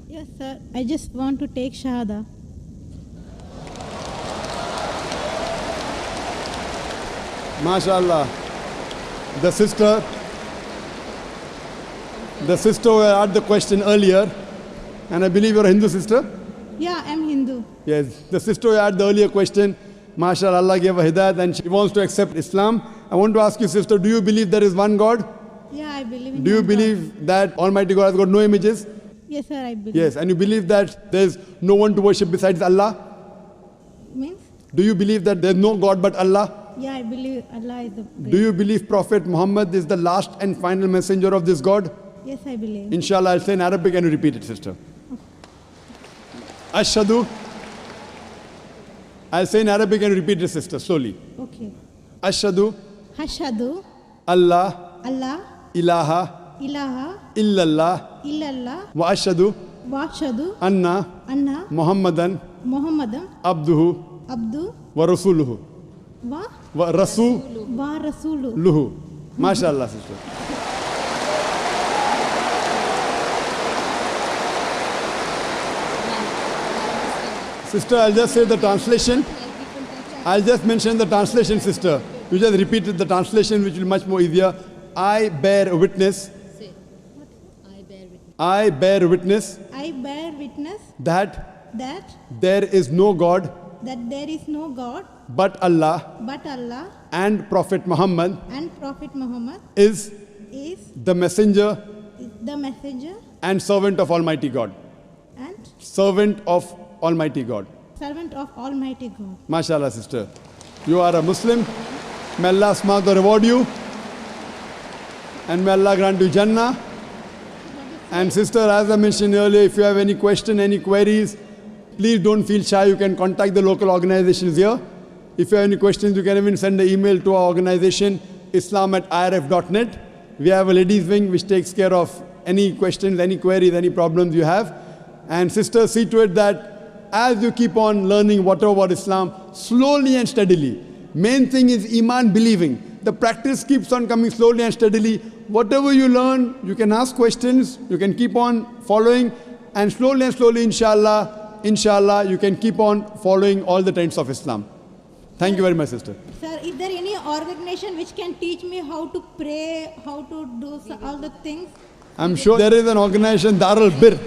Yes, sir. I just want to take Shahada. MashaAllah. The sister who had the question earlier, and I believe you're a Hindu sister? Yeah, I'm Hindu. Yes, the sister who had the earlier question, MashaAllah, Allah gave her hidayat and she wants to accept Islam. I want to ask you, sister, do you believe there is one God? Yeah, I believe in Do you one God. believe that Almighty God has got no images? Yes, sir, I believe. Yes, and you believe that there is no one to worship besides Allah? Means? Do you believe that there is no God but Allah? Yeah, I believe Allah is the great. Do you believe Prophet Muhammad is the last and final messenger of this God? Yes, I believe. Inshallah, I'll say in Arabic and you repeat it, sister. Ashhadu. I'll say in Arabic and you repeat it, sister, slowly. Okay. Ashhadu Hashadu Allah Allah ilaha ilaha illallah illallah wa ashhadu washadu anna anna Muhammadan Muhammadan abduhu abdu wa rasuluhu. wa Wa rasuluhu. wa rasulu. MashaAllah, sister. Sister, I'll just say the translation. I'll just mention the translation, sister. You just repeated the translation, which will be much more easier. I bear witness. Say. What? I bear witness. I bear witness I bear witness that that there is no God there is no God but Allah but Allah and Prophet Muhammad and Prophet Muhammad is is the messenger the messenger and servant of Almighty God. and Servant of Almighty God. servant of Almighty God. MashaAllah, sister. You are a Muslim. May Allah smart reward you. And may Allah grant you Jannah. And sister, as I mentioned earlier, if you have any question, any queries, please don't feel shy. You can contact the local organizations here. If you have any questions, you can even send an email to our organization, islam@irf.net. We have a ladies wing which takes care of any questions, any queries, any problems you have. And sister, see to it that as you keep on learning whatever about Islam, slowly and steadily. Main thing is Iman, believing. The practice keeps on coming slowly and steadily. Whatever you learn, you can ask questions, you can keep on following, and slowly, inshallah, you can keep on following all the tenets of Islam. Thank you very much, sister. Sir, is there any organization which can teach me how to pray, how to do all the things? I'm sure there is an organization, Darul Bir.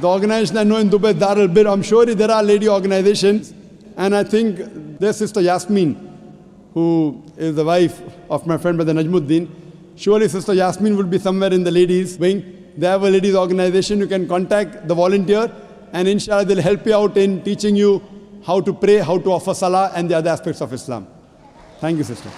The organization I know in Dubai, Darul Bir. I'm sure there are lady organizations. And I think there's Sister Yasmin, who is the wife of my friend Brother Najmuddin. Surely Sister Yasmin would be somewhere in the ladies wing. They have a ladies organization. You can contact the volunteer and inshallah they'll help you out in teaching you how to pray, how to offer salah and the other aspects of Islam. Thank you, sister.